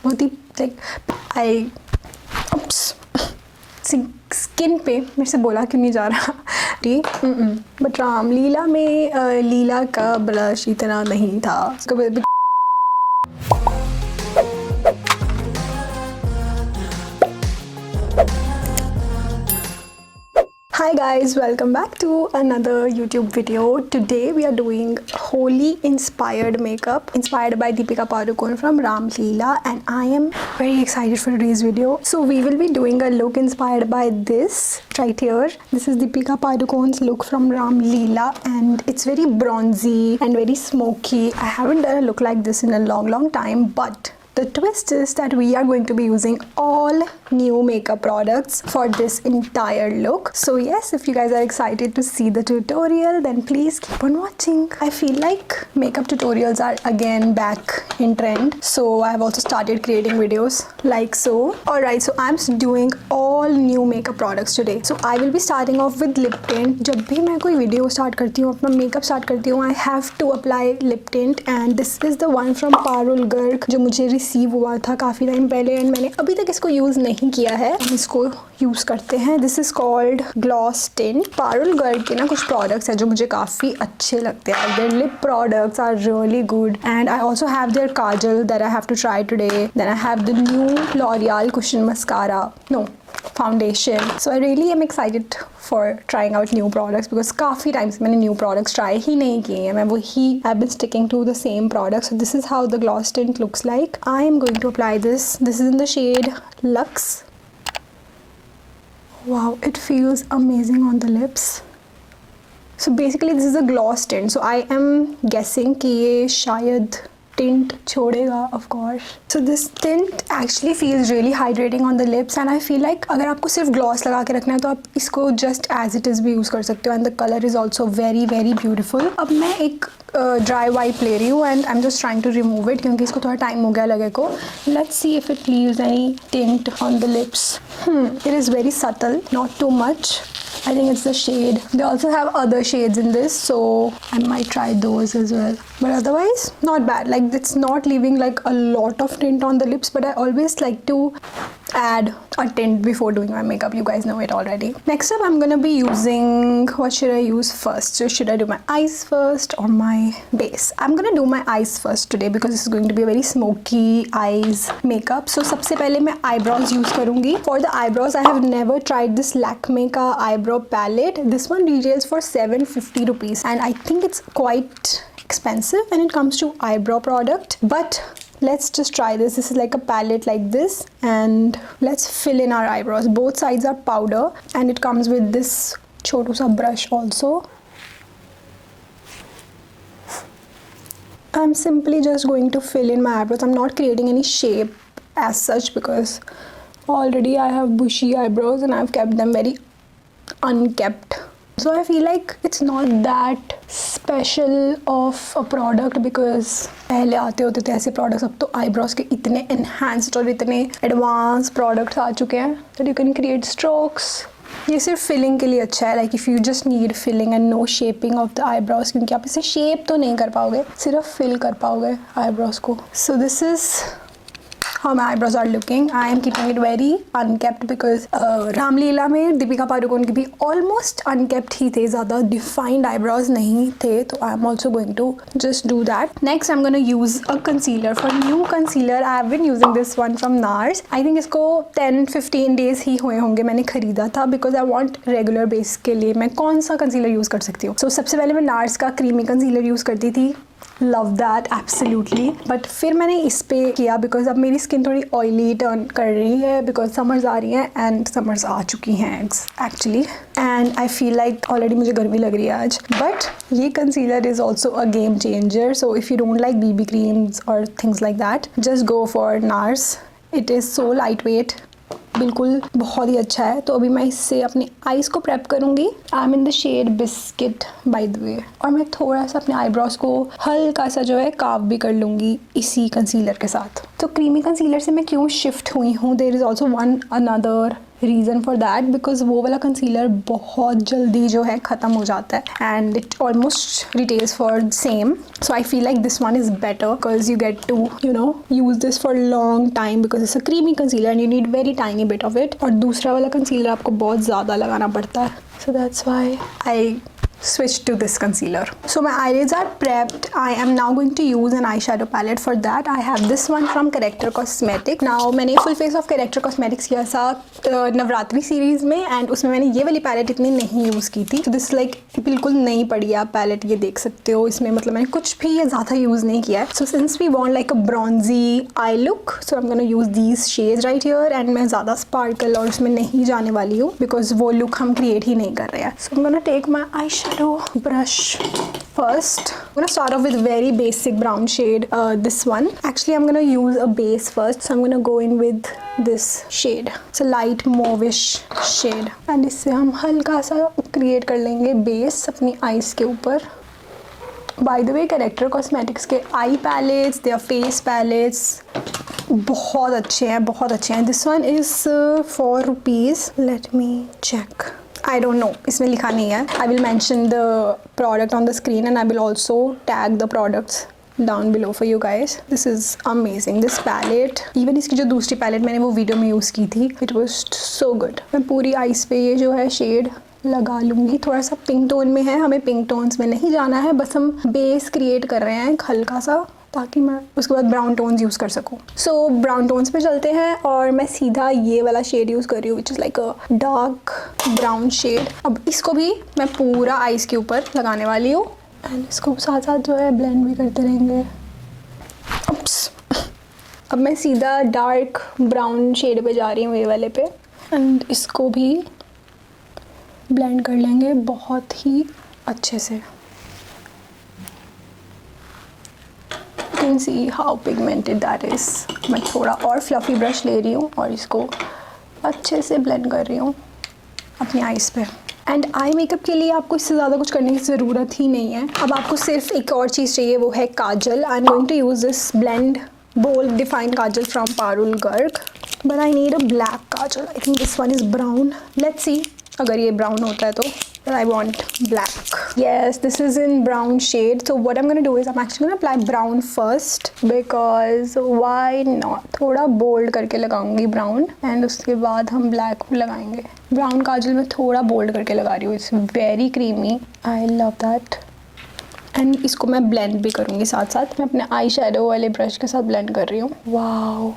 बहुत ही like I skin पे मेरे से बोला क्यों नहीं जा रहा बट रामलीला में लीला का ब्लश इतना नहीं था। Hi guys, welcome back to another YouTube video. Today we are doing Holi inspired makeup inspired by Deepika Padukone from Ramleela, and I am very excited for today's video. So we will be doing a look inspired by this right here. This is Deepika Padukone's look from Ramleela, and it's very bronzy and very smoky. I haven't done a look like this in a long time, but the twist is that we are going to be using all new makeup products for this entire look. So yes, if you guys are excited to see the tutorial, then please keep on watching. I feel like makeup tutorials are again back in trend, so I have also started creating videos like so. Alright, so I'm doing all new makeup products today. So I will be starting off with lip tint. जब भी मैं कोई video start करती हूँ, अपना makeup start करती हूँ, I have to apply lip tint, and this is the one from Parul Garg जो मुझे रिसीव हुआ था काफ़ी टाइम पहले, एंड मैंने अभी तक इसको यूज़ नहीं किया है। हम इसको यूज़ करते हैं। This is called gloss tint. Parul Garg के ना कुछ प्रोडक्ट्स हैं जो मुझे काफ़ी अच्छे लगते हैं। Their lip products are really good, and I also have their kajal that I have to try today. Then I have the new L'Oreal cushion mascara, no foundation. So I really am excited for trying out new products because काफ़ी time से मैंने new products try ही नहीं किए हैं। मैं वही I've been sticking to the same products. So this is how the gloss tint looks like. I am going to apply this. This is in the shade Lux. Wow, it feels amazing on the lips. So basically this is a gloss tint. So I am guessing कि ये शायद tint छोड़ेगा of course. So this tint actually feels really hydrating on the lips, and I feel like अगर आपको सिर्फ gloss लगा के रखना है तो आप इसको just as it is भी यूज़ कर सकते हो, and the color is also very beautiful. अब मैं एक dry wipe ले रही हूँ and I'm just trying to remove it क्योंकि इसको थोड़ा टाइम हो गया लगे को. Let's see if it leaves any tint on the lips. It is very subtle, not too much. I think it's the shade. They also have other shades in this, so I might try those as well. But otherwise, not bad. Like, it's not leaving like a lot of tint on the lips, but I always like to add a tint before doing my makeup. You guys know it already. Next up, I'm gonna be using, what should I use first? So should I do my eyes first or my base? I'm gonna do my eyes first today because this is going to be a very smoky eyes makeup. So सबसे पहले मैं eyebrows use करूँगी. For the eyebrows, I have never tried this Lakme का eyebrow palette. This one retails for 750 rupees, and I think it's quite expensive when it comes to eyebrow product, but let's just try this. This is like a palette like this, and let's fill in our eyebrows. Both sides are powder, and it comes with this chotu sa brush also. I'm simply just going to fill in my eyebrows. I'm not creating any shape as such because already I have bushy eyebrows and I've kept them very unkept. So I feel like it's not that special of a product because पहले आते होते थे ऐसे products, अब तो eyebrows के इतने enhanced और इतने advanced products आ चुके हैं that you can create strokes. ये सिर्फ filling के लिए अच्छा है, like if you just need filling and no shaping of the eyebrows, क्योंकि आप इसे shape तो नहीं कर पाओगे, सिर्फ fill कर पाओगे eyebrows को. So this is how my eyebrows are looking. I am keeping it very unkept because Ramlila में दीपिका पादुकोण के भी almost unkept ही थे, ज़्यादा defined eyebrows नहीं थे, तो I am also going to just do that. Next I'm gonna use a concealer. For new concealer I have been using this one from NARS. I think इसको 10-15 days ही हुए होंगे मैंने खरीदा था because I want regular base के लिए मैं कौन सा concealer यूज़ कर सकती हूँ. So सबसे पहले मैं NARS का creamy concealer यूज़ करती थी. Love that absolutely. But फिर मैंने इस पे किया because अब मेरी स्किन थोड़ी ऑयली टर्न कर रही है because समर्स आ रही हैं, एंड समर्स आ चुकी हैं actually, and I feel like already मुझे गर्मी लग रही है आज. बट ये concealer is also a game changer. So if you don't like BB creams और things like that, just go for NARS. It is so light weight, बिल्कुल बहुत ही अच्छा है. तो अभी मैं इससे अपनी आईज को प्रेप करूँगी. I am in the shade biscuit by the way, और मैं थोड़ा सा अपने आईब्रोज को हल्का सा जो है कार्व भी कर लूँगी इसी कंसीलर के साथ. तो क्रीमी कंसीलर से मैं क्यों शिफ्ट हुई हूँ, there is also one another reason for that because वो वाला कंसीलर बहुत जल्दी जो है ख़त्म हो जाता है and it almost retails for same. So I feel like this one is better because you get to use this for long time because it's a creamy concealer and you need very tiny bit of it. और दूसरा वाला concealer आपको बहुत ज़्यादा लगाना पड़ता है. So that's why I switch to this concealer. So my eyelids are prepped. I am now going to use an eyeshadow palette. For that I have this one from Character Cosmetics. Now मैंने full face of Character Cosmetics किया था Navratri series में and उसमें मैंने ये वाली palette इतनी नहीं यूज़ की थी. तो दिस लाइक बिल्कुल नई पड़ी है आप पैलेट, ये देख सकते हो. इसमें मतलब मैंने कुछ भी ज़्यादा यूज़ नहीं किया है. So since we want like a bronzy eye look, so I am gonna use these shades right here. And मैं ज़्यादा स्पार्कल और उसमें नहीं जाने वाली हूँ बिकॉज वो लुक हम क्रिएट ही नहीं कर रहे हैं. So I am gonna take my eye brush first. I'm gonna start off with very basic brown shade, this one. Actually I'm gonna use a base first, so I'm gonna go in with this shade. It's a light mauvish shade and इससे हम हल्का सा create कर लेंगे base अपनी eyes के ऊपर. By the way, Character Cosmetics के eye palettes, their face palettes बहुत अच्छे हैं, बहुत अच्छे हैं. This one is 4 rupees. Let me check. I don't know, इसमें लिखा नहीं है. I will mention the product on the screen and I will also tag the products down below for you guys. This is amazing, this palette. Even इसकी जो दूसरी palette मैंने वो video में यूज़ की थी, it was so good. मैं पूरी आइज़ पे ये जो है शेड लगा लूँगी. थोड़ा सा पिंक टोन में है, हमें पिंक टोन्स में नहीं जाना है, बस हम बेस क्रिएट कर रहे हैं एक हल्का सा, ताकि मैं उसके बाद ब्राउन टोन्स यूज़ कर सकूँ. सो ब्राउन टोन्स पे चलते हैं और मैं सीधा ये वाला शेड यूज़ कर रही हूँ which is like a dark brown shade. अब इसको भी मैं पूरा आइज़ के ऊपर लगाने वाली हूँ एंड इसको साथ साथ जो है ब्लेंड भी करते रहेंगे. अब मैं सीधा डार्क ब्राउन शेड पे जा रही हूँ ये वाले पे एंड इसको भी ब्लेंड कर लेंगे बहुत ही अच्छे से. You can see how pigmented that is. मैं थोड़ा और फ्लफ़ी ब्रश ले रही हूँ और इसको अच्छे से ब्लेंड कर रही हूँ अपनी आइज़ पे. एंड आई मेकअप के लिए आपको इससे ज़्यादा कुछ करने की ज़रूरत ही नहीं है. अब आपको सिर्फ एक और चीज़ चाहिए, वो है kajal. I am going to use this blend bold define kajal from Parul Garg, but I need a black kajal. I think this one is brown. Let's see अगर ये ब्राउन होता है तो. But I want black. Yes, this is in brown shade. So what I'm gonna do is I'm actually gonna apply brown first because why not? थोड़ा bold करके लगाऊंगी brown and उसके बाद हम black लगाएंगे. Brown काजल मैं थोड़ा bold करके लगा रही हूँ. It's very creamy. I love that. And इसको मैं blend भी करूँगी साथ साथ. मैं अपने आई शेडो वाले ब्रश के साथ blend कर रही हूँ. Wow,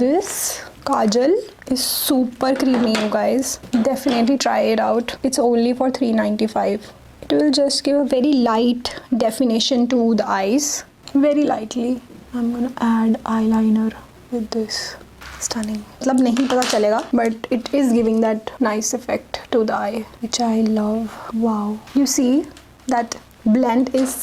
this kajal is super creamy, you guys. Definitely try it out. It's only for $3.95. It will just give a very light definition to the eyes. Very lightly. I'm gonna add eyeliner with this. Stunning. मतलब नहीं पता चलेगा, but it is giving that nice effect to the eye, which I love. Wow. You see that blend is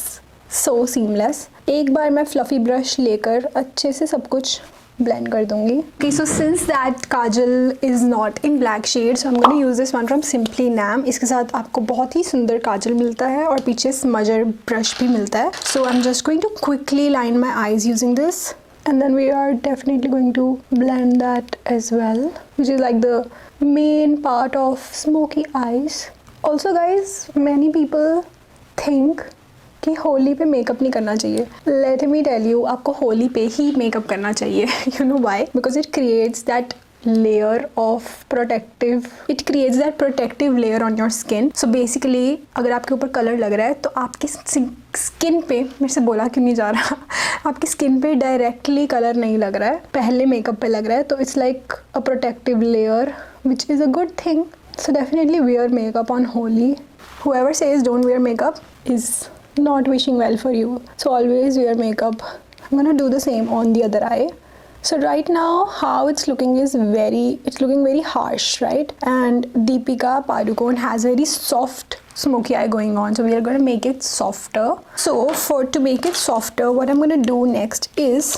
so seamless. एक बार मैं fluffy brush लेकर अच्छे से सब कुछ blend कर दूंगी. Okay, so since that kajal is not in black shade, so I'm going to use this one from Simply Nam. इसके साथ आपको बहुत ही सुंदर काजल मिलता है और पीछे smudger brush भी मिलता है. So I'm just going to quickly line my eyes using this, and then we are definitely going to blend that as well, which is like the main part of smoky eyes. Also guys, many people think कि होली पे makeup नहीं करना चाहिए. Let me tell you, आपको होली पे ही makeup करना चाहिए. You know why? Because it creates that layer of protective, it creates that protective layer on your skin. So basically अगर आपके ऊपर कलर लग रहा है तो आपकी स्किन पे, मेरे से बोला क्यों नहीं जा रहा, आपकी स्किन पे डायरेक्टली कलर नहीं लग रहा है, पहले मेकअप पे लग रहा है. तो it's like a protective layer which is a good thing. So definitely wear makeup on Holi. Whoever says don't wear makeup is not wishing well for you. So always wear makeup. I'm gonna do the same on the other eye. So right now how it's looking is it's looking very harsh, right? And Deepika Padukone has very soft smoky eye going on, so we are going to make it softer. So to make it softer, what I'm going to do next is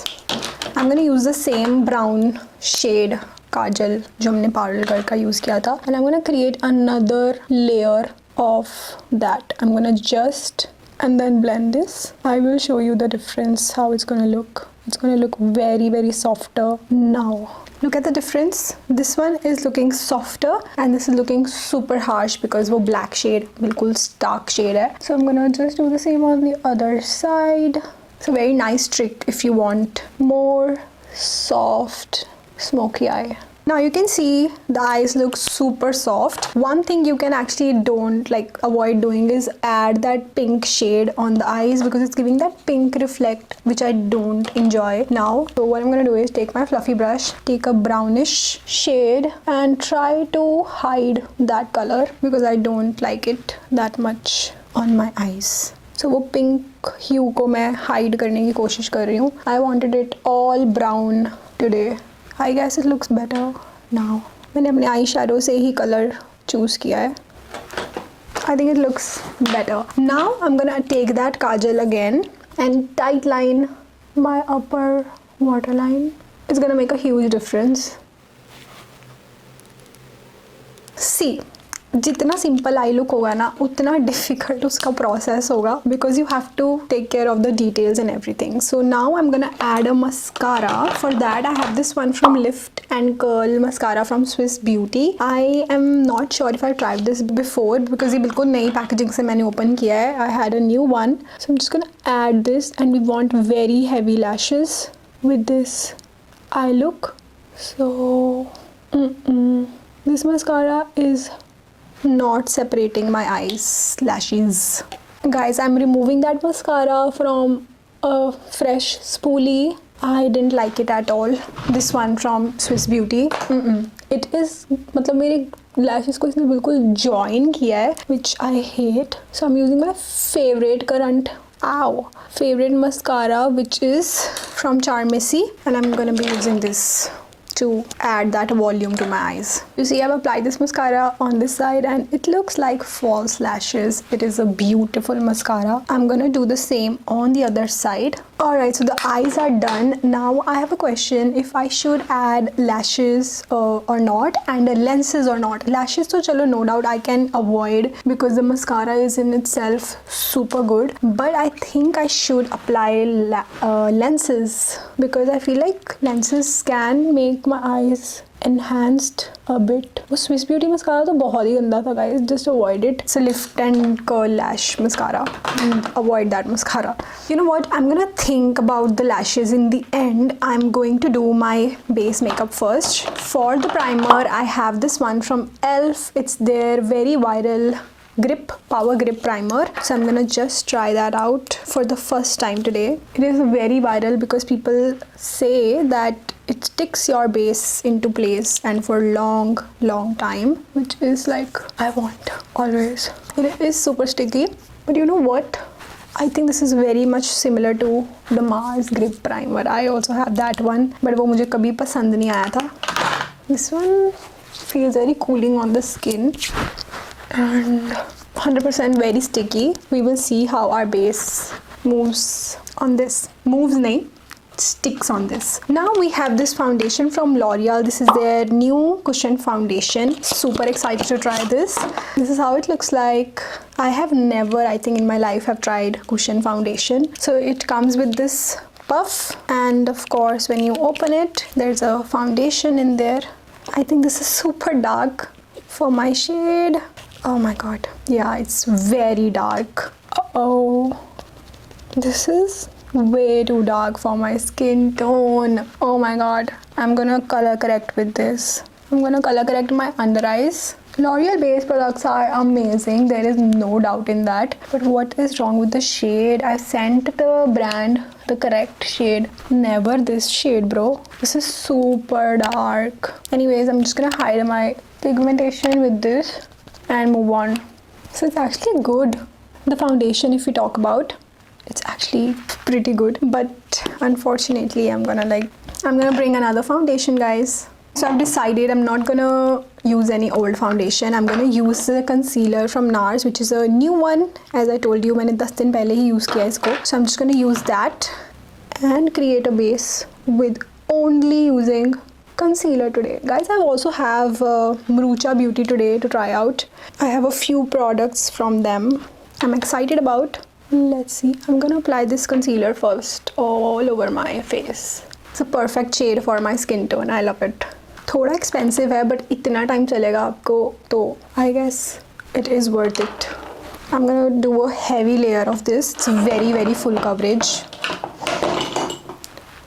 I'm going to use the same brown shade kajal जो हमने पारुल गर्ग का use किया था, and I'm going to create another layer of that. I'm going to just and then blend this. I will show you the difference how it's gonna look. it's gonna look very, very softer now. Look at the difference. This one is looking softer and this is looking super harsh because वो black shade, बिल्कुल stark shade है. So I'm gonna just do the same on the other side. It's a very nice trick if you want more soft smoky eye. Now you can see the eyes look super soft. One thing you can actually don't like avoid doing is add that pink shade on the eyes because it's giving that pink reflect which I don't enjoy now. So what I'm gonna do is take my fluffy brush, take a brownish shade and try to hide that color because I don't like it that much on my eyes. So वो pink hue को मैं hide करने की कोशिश कर रही हूँ. I wanted it all brown today. I guess it looks better now. मैंने अपने आई शैडो से ही कलर चूज़ किया है. I think it looks better. Now I'm gonna take that kajal again and tight line my upper waterline. It's gonna make a huge difference. See, जितना simple I look होगा ना उतना difficult उसका process होगा because you have to take care of the details and everything. So now I'm gonna add a mascara. For that I have this one from Lift and Curl mascara from Swiss Beauty. I am not sure if I've tried this before because ये बिल्कुल नई packaging से मैंने open किया है. I had a new one. So I'm just gonna add this and we want very heavy lashes with this eye look. So this mascara is not separating my eyes lashes. Guys, I'm removing that mascara from a fresh spoolie. I didn't like it at all. This one from Swiss Beauty. It is मतलब मेरे lashes को इसने बिल्कुल join किया है which I hate. So I'm using my favorite favorite mascara which is from Charmesi and I'm gonna be using this to add that volume to my eyes. You see, I've applied this mascara on this side and it looks like false lashes. It is a beautiful mascara. I'm gonna do the same on the other side. Alright, so the eyes are done. Now I have a question if I should add lashes or not and lenses or not. Lashes so chalo no doubt I can avoid because the mascara is in itself super good. But I think I should apply lenses because I feel like lenses can make my eyes enhanced a bit. वो Swiss Beauty mascara तो बहुत ही गंदा था guys. Just avoid it. It's a Lift and Curl lash mascara. Avoid that mascara. You know what? I'm gonna think about the lashes in the end. I'm going to do my base makeup first. For the primer, I have this one from ELF. It's their very viral Power Grip primer. So I'm gonna just try that out for the first time today. It is very viral because people say that it sticks your base into place and for long time, which is like I want always. It is super sticky, but you know what? I think this is very much similar to the Mars Grip primer. I also have that one, but वो मुझे कभी पसंद नहीं आया था. This one feels very cooling on the skin and 100% very sticky. We will see how our base moves on this. Moves nahi, sticks on this. Now we have this foundation from L'Oreal. This is their new cushion foundation. Super excited to try this. This is how it looks like. I have never, I think in my life, have tried cushion foundation. So it comes with this puff and of course when you open it, there's a foundation in there. I think this is super dark for my shade. Oh my god. Yeah, it's very dark. Uh-oh. This is way too dark for my skin tone. Oh my god. I'm gonna color correct with this. I'm gonna color correct my under eyes. L'Oreal base products are amazing. There is no doubt in that. But what is wrong with the shade? I sent the brand the correct shade. Never this shade, bro. This is super dark. Anyways, I'm just gonna hide my pigmentation with this and move on. So it's actually good. The foundation, if we talk about, it's actually pretty good, but unfortunately I'm gonna bring another foundation, guys. So I've decided I'm not gonna use any old foundation. I'm gonna use the concealer from NARS, which is a new one. As I told you, मैंने 10 दिन पहले ही use किया इसको. So I'm just gonna use that and create a base with only using concealer today. Guys, I also have Marucha Beauty today to try out. I have a few products from them I'm excited about. Let's see. I'm gonna apply this concealer first all over my face. It's a perfect shade for my skin tone. I love it. थोड़ा expensive है but इतना time चलेगा आपको तो I guess it is worth it. I'm gonna do a heavy layer of this. It's very full coverage.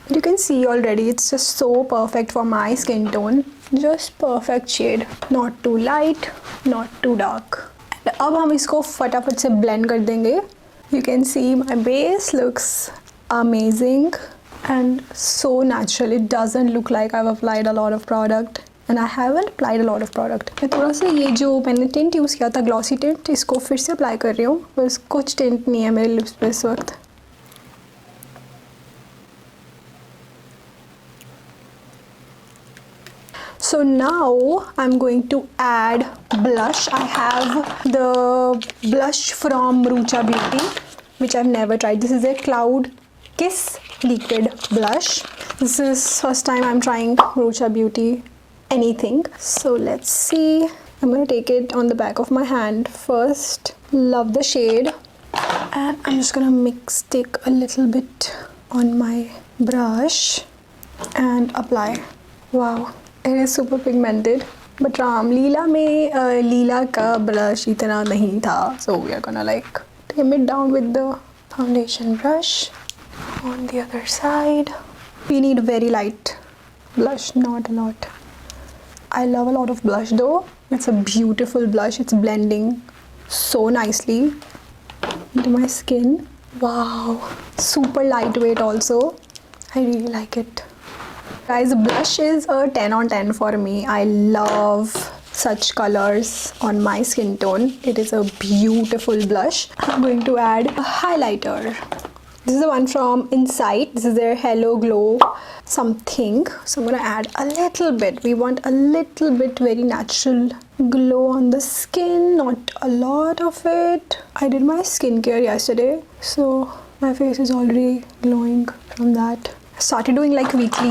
You can see already it's just so perfect for my skin tone. Just perfect shade. Not too light, not too dark. अब हम इसको फटाफट से blend कर देंगे. You can see my base looks amazing and so natural. It doesn't look like I've applied a lot of product and I haven't applied a lot of product. मैं थोड़ा सा ये जो मैंने टिंट यूज़ किया था ग्लॉसी टिंट इसको फिर से अप्लाई कर रही हूँ. बस कुछ टिंट नहीं है मेरे लिप्स पे इस वक्त. So now I'm going to add blush. I have the blush from Rucha Beauty, which I've never tried. This is a Cloud Kiss liquid blush. This is first time I'm trying Rucha Beauty anything. So let's see. I'm gonna take it on the back of my hand first. Love the shade, and I'm just gonna take a little bit on my brush and apply. Wow. It is super pigmented, but Ramleela में लीला का brush इतना नहीं था, so we are gonna like tame it down with the foundation brush. On the other side, we need very light blush, not a lot. I love a lot of blush though. It's a beautiful blush. It's blending so nicely into my skin. Wow, super lightweight also. I really like it. Guys, blush is a 10 on 10 for me. I love such colors on my skin tone. It is a beautiful blush. I'm going to add a highlighter. This is the one from Insight. This is their Hello Glow something. So I'm going to add a little bit. We want a little bit very natural glow on the skin, not a lot of it. I did my skincare yesterday, so my face is already glowing from that. I started doing like weekly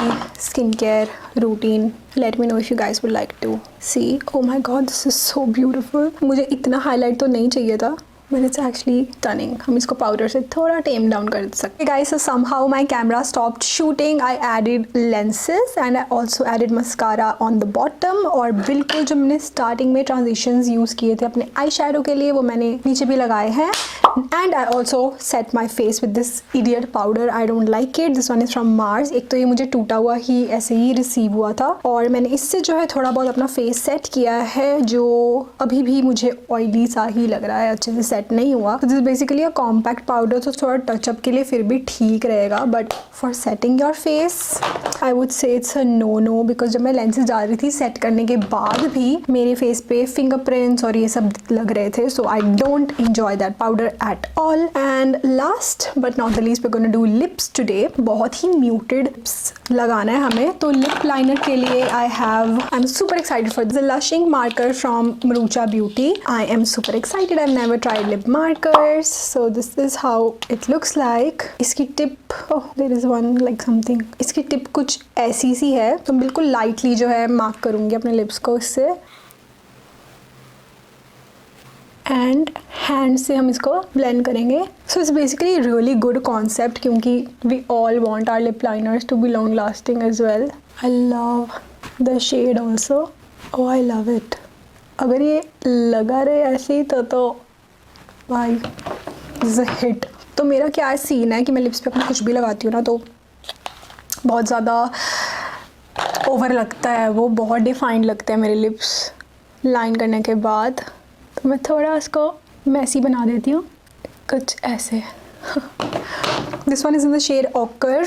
skincare routine. Let me know if you guys would like to see. Oh my god, this is so beautiful. मुझे इतना highlight तो नहीं चाहिए था, but it's actually stunning. हम इसको powder से थोड़ा tame down कर सकते हैं. Guys, so somehow my camera stopped shooting. I added lenses and I also added mascara on the bottom. और बिल्कुल जो मैंने starting में transitions use किए थे अपने eyeshadow के लिए वो मैंने नीचे भी लगाए हैं. And I also set my face with this idiot powder. I don't like it. This one is from Mars. एक तो ये मुझे टूटा हुआ ही ऐसे ही रिसीव हुआ था और मैंने इससे जो है थोड़ा बहुत अपना फेस सेट किया है जो अभी भी मुझे ऑयली सा ही लग रहा है, अच्छे से सेट नहीं हुआ. This is basically a compact powder, तो थोड़ा टचअप के लिए फिर भी ठीक रहेगा, but for setting your face I would say it's a no because जब मैं लेंसेज डाल रही थी सेट करने के बाद भी मेरे फेस पे फिंगरप्रिंट्स और ये सब लग रहे थे. So I don't enjoy that powder at all. And last but not the least, we're going to do lips today. बहुत ही muted lips लगाना है हमें, तो lip liner के लिए I'm super excited for the Lushing marker from Rucha Beauty. I am super excited. I've never tried lip markers, so this is how it looks like. इसकी tip, oh there is one like something. इसकी tip कुछ ऐसी सी है, तो बिल्कुल lightly जो है mark करूँगी अपने lips को इससे. एंड हैंड से हम इसको ब्लेंड करेंगे. So it's basically really good concept क्योंकि we all want our lip liners to be long lasting as well. I love the shade also. Oh I love it. अगर ये लगा रहे ऐसे ही तो भाई इज अ हिट. तो मेरा क्या सीन है कि मैं लिप्स पे अपना कुछ भी लगाती हूँ ना तो बहुत ज़्यादा ओवर लगता है, वो बहुत डिफाइंड लगते हैं मेरे लिप्स लाइन करने के बाद. तो मैं थोड़ा इसको मैसी बना देती हूँ कुछ ऐसे. This one is in the shade ochre.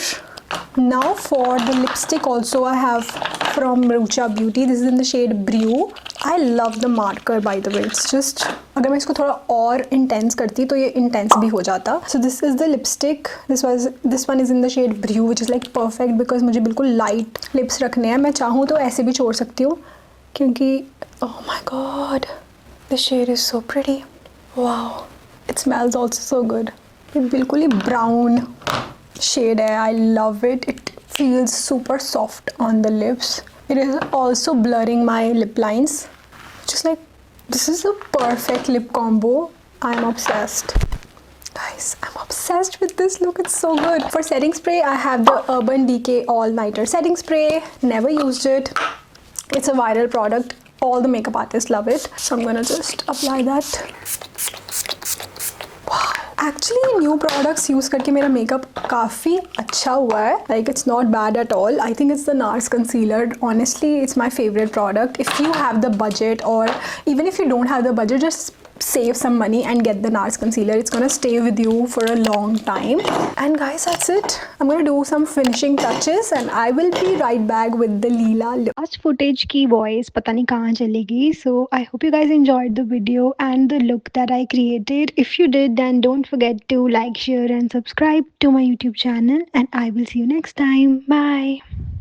Now for the lipstick also I have from Rucha Beauty. This is in the shade brew. I love the marker by the way. It's just अगर मैं इसको थोड़ा और intense करती तो ये intense भी हो जाता. So this is the lipstick. This one is in the shade brew which is like perfect because मुझे बिल्कुल लाइट लिप्स रखने हैं. मैं चाहूँ तो ऐसे भी छोड़ सकती हूँ क्योंकि oh my God the shade is so pretty. Wow, it smells also so good. ये बिल्कुल ही brown shade है. I love it. It feels super soft on the lips. It is also blurring my lip lines. Just like this is a perfect lip combo. I am obsessed. Guys, Guys, I'm obsessed with this look. It's so good. For setting spray, I have the Urban Decay All Nighter setting spray. Never used it. It's a viral product. All the makeup artists love it. So I'm gonna just apply that. Wow. Actually, new products use करके मेरा makeup काफ़ी अच्छा हुआ है. Like, it's not bad at all. I think it's the NARS concealer. Honestly, it's my favorite product. If you have the budget, or even if you don't have the budget, just save some money and get the NARS concealer. It's gonna stay with you for a long time. And guys, that's it. I'm gonna do some finishing touches and I will be right back with the Leela look. Last footage की voice पता नहीं कहाँ चलेगी. So I hope you guys enjoyed the video and the look that I created. If you did, then don't forget to like, share and subscribe to my YouTube channel, and I will see you next time. Bye.